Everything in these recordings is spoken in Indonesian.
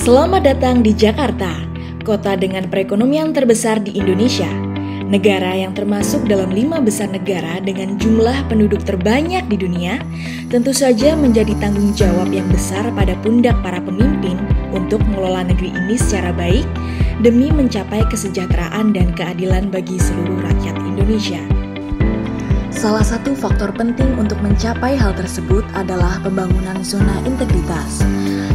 Selamat datang di Jakarta, kota dengan perekonomian terbesar di Indonesia, negara yang termasuk dalam 5 besar negara dengan jumlah penduduk terbanyak di dunia. Tentu saja menjadi tanggung jawab yang besar pada pundak para pemimpin untuk mengelola negeri ini secara baik demi mencapai kesejahteraan dan keadilan bagi seluruh rakyat Indonesia. Salah satu faktor penting untuk mencapai hal tersebut adalah pembangunan zona integritas.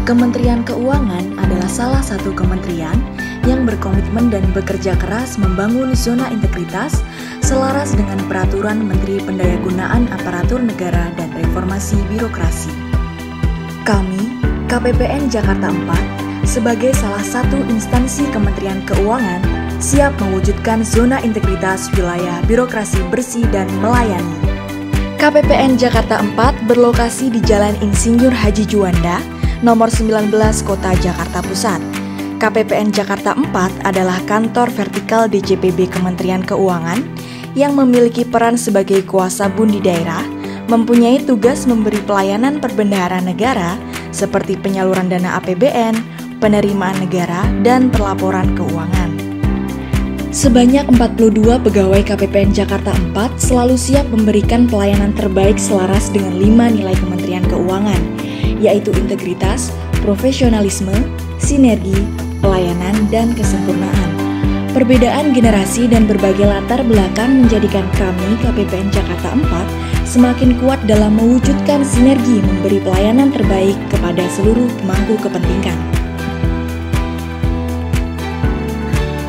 Kementerian Keuangan adalah salah satu kementerian yang berkomitmen dan bekerja keras membangun zona integritas selaras dengan Peraturan Menteri Pendayagunaan Aparatur Negara dan Reformasi Birokrasi. Kami, KPPN Jakarta 4, sebagai salah satu instansi Kementerian Keuangan, siap mewujudkan zona integritas wilayah birokrasi bersih dan melayani. KPPN Jakarta 4 berlokasi di Jalan Insinyur Haji Juanda, nomor 19 Kota Jakarta Pusat. KPPN Jakarta 4 adalah kantor vertikal DJPB Kementerian Keuangan yang memiliki peran sebagai kuasa bun di daerah, mempunyai tugas memberi pelayanan perbendaharaan negara seperti penyaluran dana APBN, penerimaan negara, dan pelaporan keuangan. Sebanyak 42 pegawai KPPN Jakarta 4 selalu siap memberikan pelayanan terbaik selaras dengan 5 nilai Kementerian Keuangan, yaitu integritas, profesionalisme, sinergi, pelayanan, dan kesempurnaan. Perbedaan generasi dan berbagai latar belakang menjadikan kami KPPN Jakarta 4 semakin kuat dalam mewujudkan sinergi memberi pelayanan terbaik kepada seluruh pemangku kepentingan.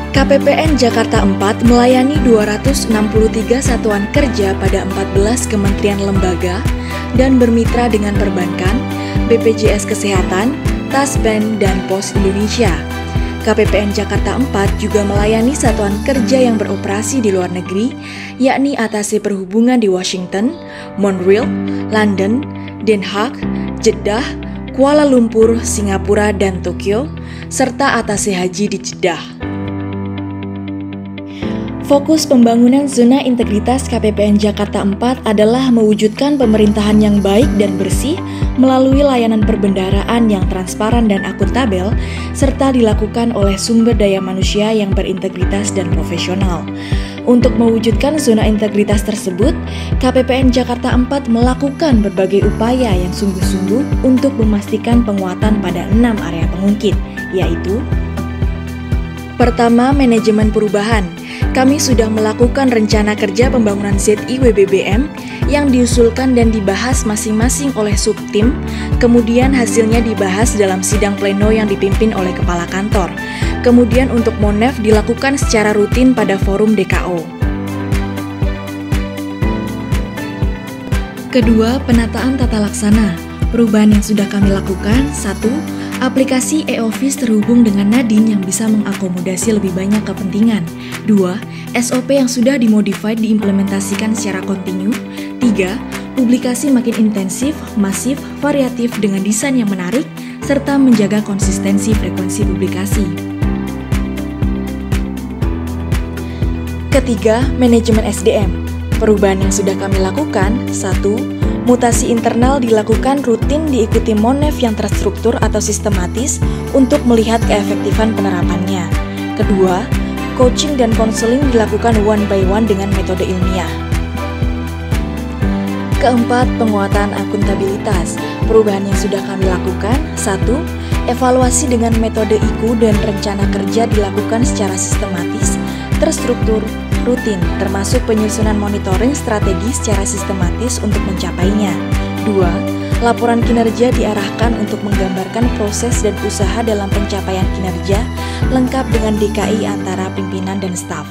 KPPN Jakarta 4 melayani 263 satuan kerja pada 14 kementerian lembaga dan bermitra dengan perbankan, BPJS Kesehatan, Taspen, dan Pos Indonesia. KPPN Jakarta 4 juga melayani satuan kerja yang beroperasi di luar negeri, yakni Atase Perhubungan di Washington, Montreal, London, Den Haag, Jeddah, Kuala Lumpur, Singapura, dan Tokyo, serta Atase Haji di Jeddah. Fokus pembangunan zona integritas KPPN Jakarta 4 adalah mewujudkan pemerintahan yang baik dan bersih melalui layanan perbendaharaan yang transparan dan akuntabel, serta dilakukan oleh sumber daya manusia yang berintegritas dan profesional. Untuk mewujudkan zona integritas tersebut, KPPN Jakarta 4 melakukan berbagai upaya yang sungguh-sungguh untuk memastikan penguatan pada 6 area pengungkit, yaitu: pertama, manajemen perubahan. Kami sudah melakukan rencana kerja pembangunan ZIWBBM yang diusulkan dan dibahas masing-masing oleh subtim, kemudian hasilnya dibahas dalam sidang pleno yang dipimpin oleh Kepala Kantor. Kemudian untuk Monef dilakukan secara rutin pada forum DKO. Kedua, penataan tata laksana. Perubahan yang sudah kami lakukan: 1. Aplikasi e-office terhubung dengan Nadine yang bisa mengakomodasi lebih banyak kepentingan. 2. SOP yang sudah dimodified diimplementasikan secara kontinu. 3. Publikasi makin intensif, masif, variatif dengan desain yang menarik, serta menjaga konsistensi frekuensi publikasi. Ketiga, manajemen SDM. Perubahan yang sudah kami lakukan: 1. Mutasi internal dilakukan rutin diikuti Monef yang terstruktur atau sistematis untuk melihat keefektifan penerapannya. Kedua, coaching dan konseling dilakukan one by one dengan metode ilmiah. Keempat, penguatan akuntabilitas. Perubahan yang sudah kami lakukan: 1. Evaluasi dengan metode IKU dan rencana kerja dilakukan secara sistematis, terstruktur, rutin, termasuk penyusunan monitoring strategi secara sistematis untuk mencapainya. 2. Laporan kinerja diarahkan untuk menggambarkan proses dan usaha dalam pencapaian kinerja, lengkap dengan DKI antara pimpinan dan staf.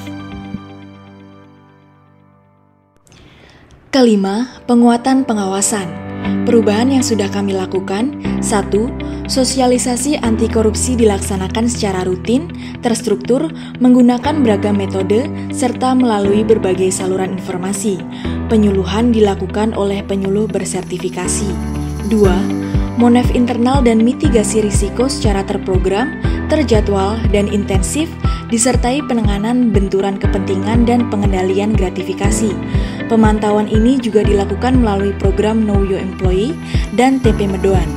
Kelima, penguatan pengawasan. Perubahan yang sudah kami lakukan: 1. Sosialisasi anti korupsi dilaksanakan secara rutin, terstruktur, menggunakan beragam metode, serta melalui berbagai saluran informasi. Penyuluhan dilakukan oleh penyuluh bersertifikasi. 2. Monef internal dan mitigasi risiko secara terprogram, terjadwal, dan intensif, disertai penanganan benturan kepentingan dan pengendalian gratifikasi. Pemantauan ini juga dilakukan melalui program Know Your Employee dan TP Medoan.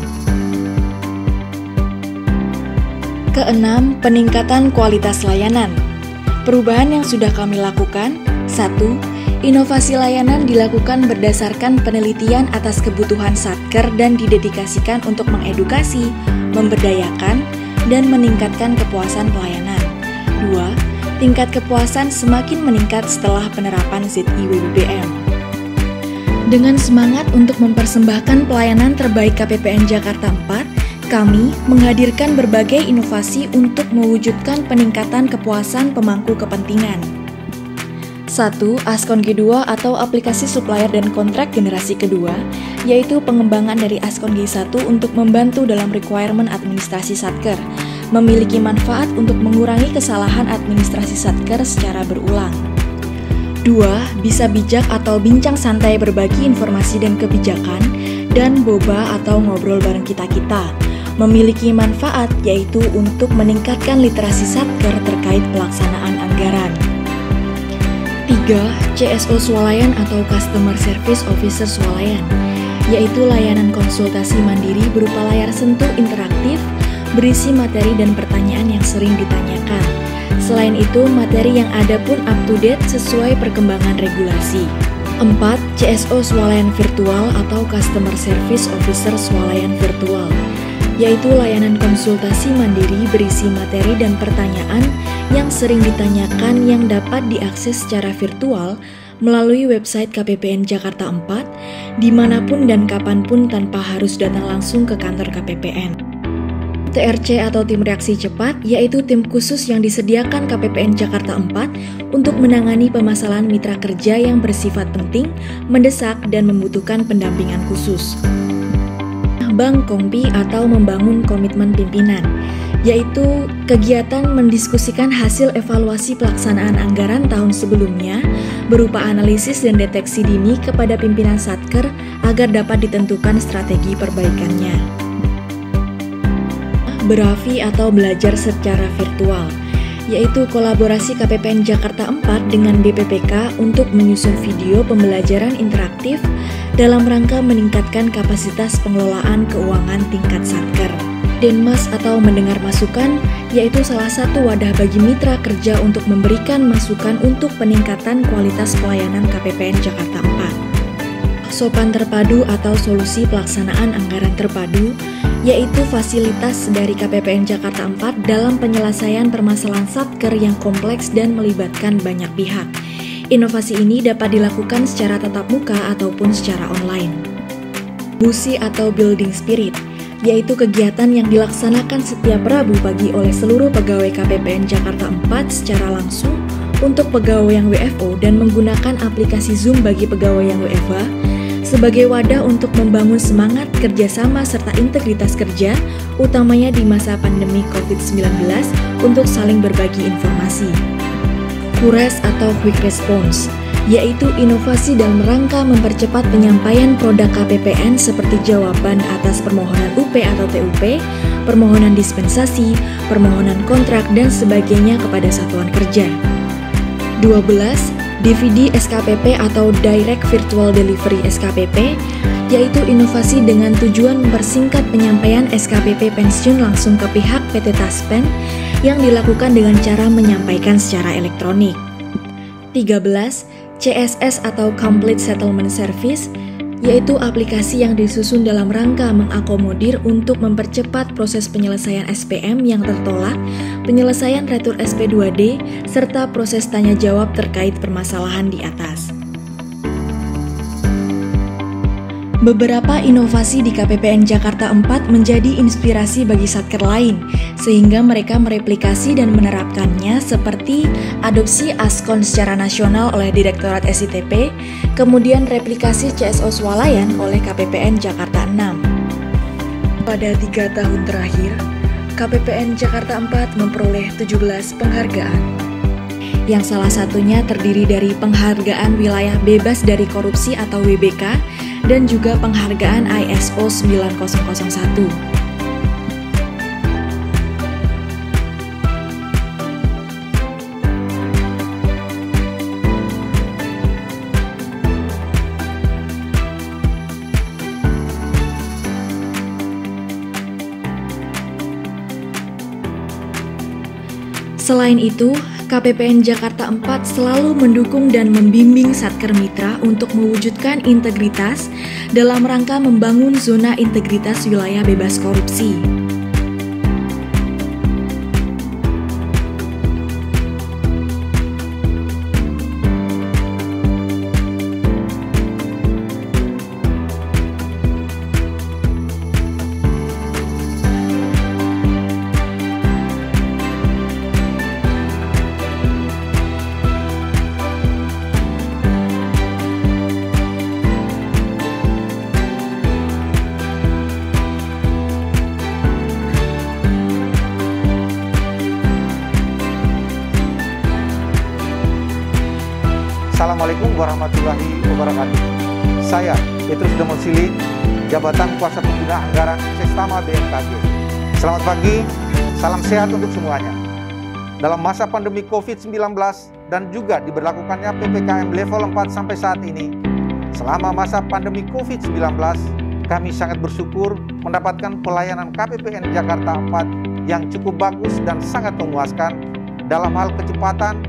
Keenam, peningkatan kualitas layanan. Perubahan yang sudah kami lakukan: 1. Inovasi layanan dilakukan berdasarkan penelitian atas kebutuhan Satker dan didedikasikan untuk mengedukasi, memberdayakan, dan meningkatkan kepuasan pelayanan. 2. Tingkat kepuasan semakin meningkat setelah penerapan ZIWBBM. Dengan semangat untuk mempersembahkan pelayanan terbaik KPPN Jakarta 4, kami menghadirkan berbagai inovasi untuk mewujudkan peningkatan kepuasan pemangku kepentingan. 1. Askon G2 atau aplikasi supplier dan kontrak generasi kedua, yaitu pengembangan dari Askon G1 untuk membantu dalam requirement administrasi Satker, memiliki manfaat untuk mengurangi kesalahan administrasi Satker secara berulang. 2. Bisa bijak atau bincang santai berbagi informasi dan kebijakan, dan boba atau ngobrol bareng kita-kita, memiliki manfaat yaitu untuk meningkatkan literasi Satker terkait pelaksanaan anggaran. 3. CSO Swalayan atau Customer Service Officer Swalayan, yaitu layanan konsultasi mandiri berupa layar sentuh interaktif, berisi materi dan pertanyaan yang sering ditanyakan. Selain itu, materi yang ada pun up to date sesuai perkembangan regulasi. 4. CSO Swalayan Virtual atau Customer Service Officer Swalayan Virtual, yaitu layanan konsultasi mandiri berisi materi dan pertanyaan yang sering ditanyakan yang dapat diakses secara virtual melalui website KPPN Jakarta 4, dimanapun dan kapanpun tanpa harus datang langsung ke kantor KPPN. TRC atau Tim Reaksi Cepat, yaitu tim khusus yang disediakan KPPN Jakarta 4 untuk menangani permasalahan mitra kerja yang bersifat penting, mendesak, dan membutuhkan pendampingan khusus. Bank Kompi atau membangun komitmen pimpinan, yaitu kegiatan mendiskusikan hasil evaluasi pelaksanaan anggaran tahun sebelumnya berupa analisis dan deteksi dini kepada pimpinan Satker agar dapat ditentukan strategi perbaikannya. Berafi atau belajar secara virtual, yaitu kolaborasi KPPN Jakarta 4 dengan BPPK untuk menyusun video pembelajaran interaktif dalam rangka meningkatkan kapasitas pengelolaan keuangan tingkat Satker. Denmas atau mendengar masukan, yaitu salah satu wadah bagi mitra kerja untuk memberikan masukan untuk peningkatan kualitas pelayanan KPPN Jakarta 4. Sopan terpadu atau solusi pelaksanaan anggaran terpadu, yaitu fasilitas dari KPPN Jakarta 4 dalam penyelesaian permasalahan Satker yang kompleks dan melibatkan banyak pihak. Inovasi ini dapat dilakukan secara tatap muka ataupun secara online. Busi atau Building Spirit, yaitu kegiatan yang dilaksanakan setiap Rabu pagi oleh seluruh pegawai KPPN Jakarta 4 secara langsung untuk pegawai yang WFO dan menggunakan aplikasi Zoom bagi pegawai yang WFH sebagai wadah untuk membangun semangat kerjasama serta integritas kerja, utamanya di masa pandemi COVID-19 untuk saling berbagi informasi. QRES atau Quick Response, yaitu inovasi dalam rangka mempercepat penyampaian produk KPPN seperti jawaban atas permohonan UP atau TUP, permohonan dispensasi, permohonan kontrak, dan sebagainya kepada satuan kerja. 12. DVD SKPP atau Direct Virtual Delivery SKPP, yaitu inovasi dengan tujuan mempersingkat penyampaian SKPP pensiun langsung ke pihak PT Taspen yang dilakukan dengan cara menyampaikan secara elektronik. 13. CSS atau Complete Settlement Service, yaitu aplikasi yang disusun dalam rangka mengakomodir untuk mempercepat proses penyelesaian SPM yang tertolak, penyelesaian retur SP2D, serta proses tanya jawab terkait permasalahan di atas. Beberapa inovasi di KPPN Jakarta 4 menjadi inspirasi bagi Satker lain, sehingga mereka mereplikasi dan menerapkannya seperti adopsi Askon secara nasional oleh Direktorat SITP, kemudian replikasi CSO Swalayan oleh KPPN Jakarta 6. Pada 3 tahun terakhir, KPPN Jakarta 4 memperoleh 17 penghargaan, yang salah satunya terdiri dari penghargaan wilayah bebas dari korupsi atau WBK, dan juga penghargaan ISO 9001. Selain itu, KPPN Jakarta 4 selalu mendukung dan membimbing Satker Mitra untuk mewujudkan integritas dalam rangka membangun zona integritas wilayah bebas korupsi. Assalamualaikum warahmatullahi wabarakatuh. Saya Petrus Demosili, Jabatan Kuasa Pengguna Anggaran Sestama BMKG. Selamat pagi, salam sehat untuk semuanya. Dalam masa pandemi COVID-19 dan juga diberlakukannya PPKM level 4 sampai saat ini, selama masa pandemi COVID-19, kami sangat bersyukur mendapatkan pelayanan KPPN Jakarta 4 yang cukup bagus dan sangat memuaskan dalam hal kecepatan,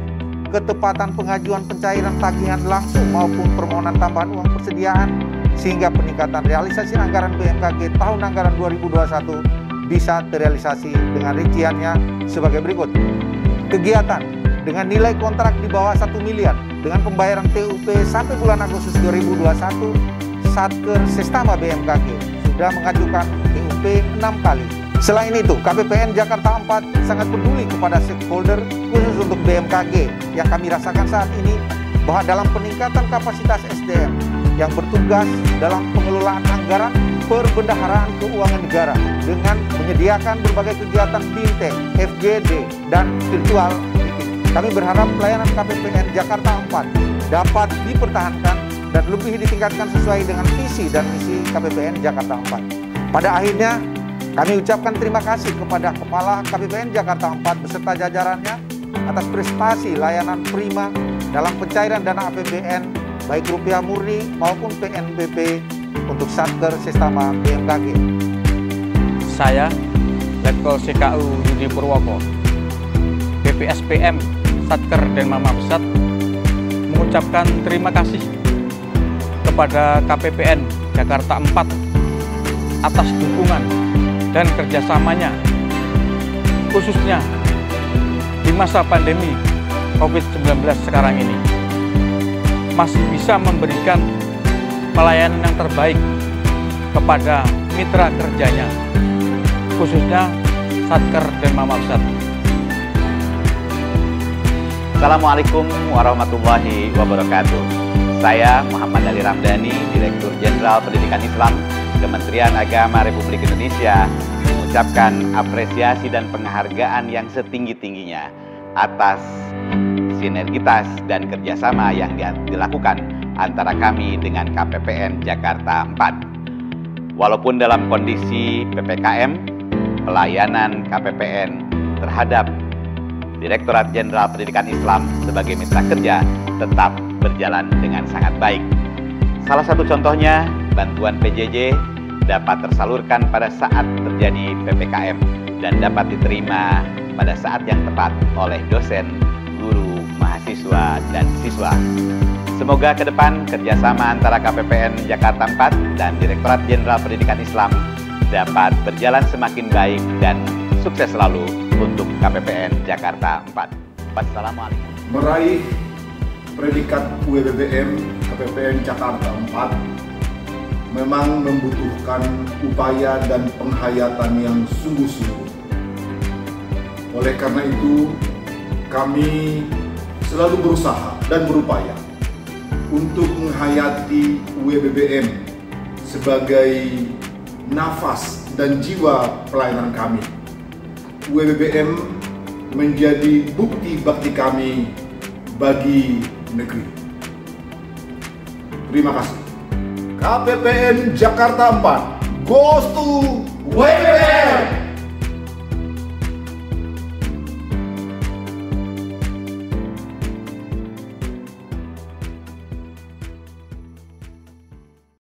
ketepatan pengajuan pencairan tagihan langsung maupun permohonan tambahan uang persediaan, sehingga peningkatan realisasi anggaran BMKG tahun anggaran 2021 bisa terrealisasi dengan rinciannya sebagai berikut. Kegiatan dengan nilai kontrak di bawah 1 miliar dengan pembayaran TUP sampai bulan Agustus 2021, Satker Sestama BMKG sudah mengajukan TUP 6 kali. Selain itu, KPPN Jakarta 4 sangat peduli kepada stakeholder khusus untuk BMKG yang kami rasakan saat ini, bahwa dalam peningkatan kapasitas SDM yang bertugas dalam pengelolaan anggaran perbendaharaan keuangan negara dengan menyediakan berbagai kegiatan bintang, FGD, dan virtual meeting. Kami berharap pelayanan KPPN Jakarta 4 dapat dipertahankan dan lebih ditingkatkan sesuai dengan visi dan misi KPPN Jakarta 4. Pada akhirnya, kami ucapkan terima kasih kepada Kepala KPPN Jakarta 4 beserta jajarannya atas prestasi layanan prima dalam pencairan dana APBN baik rupiah murni maupun PNBP untuk Satker Sestama BMKG. Saya, Letkol CKU Rudi Purwoko, BPSPM Satker dan Mama Pusat, mengucapkan terima kasih kepada KPPN Jakarta 4 atas dukungan dan kerjasamanya, khususnya di masa pandemi COVID-19 sekarang ini, masih bisa memberikan pelayanan yang terbaik kepada mitra kerjanya, khususnya Satker dan Mama Pusat. Assalamualaikum warahmatullahi wabarakatuh. Saya Muhammad Ali Ramdhani, Direktur Jenderal Pendidikan Islam Kementerian Agama Republik Indonesia, mengucapkan apresiasi dan penghargaan yang setinggi-tingginya atas sinergitas dan kerjasama yang dilakukan antara kami dengan KPPN Jakarta 4. Walaupun dalam kondisi PPKM, pelayanan KPPN terhadap Direktorat Jenderal Pendidikan Islam sebagai mitra kerja tetap berjalan dengan sangat baik. Salah satu contohnya, bantuan PJJ dapat tersalurkan pada saat terjadi PPKM dan dapat diterima pada saat yang tepat oleh dosen, guru, mahasiswa, dan siswa. Semoga ke depan kerjasama antara KPPN Jakarta 4 dan Direktorat Jenderal Pendidikan Islam dapat berjalan semakin baik dan sukses selalu untuk KPPN Jakarta 4. Wassalamualaikum. Meraih predikat UWBBM KPPN Jakarta 4 memang membutuhkan upaya dan penghayatan yang sungguh-sungguh. Oleh karena itu, kami selalu berusaha dan berupaya untuk menghayati UWBBM sebagai nafas dan jiwa pelayanan kami. UWBBM menjadi bukti bakti kami bagi negeri. Terima kasih. KPPN Jakarta 4 goes to UWBBM.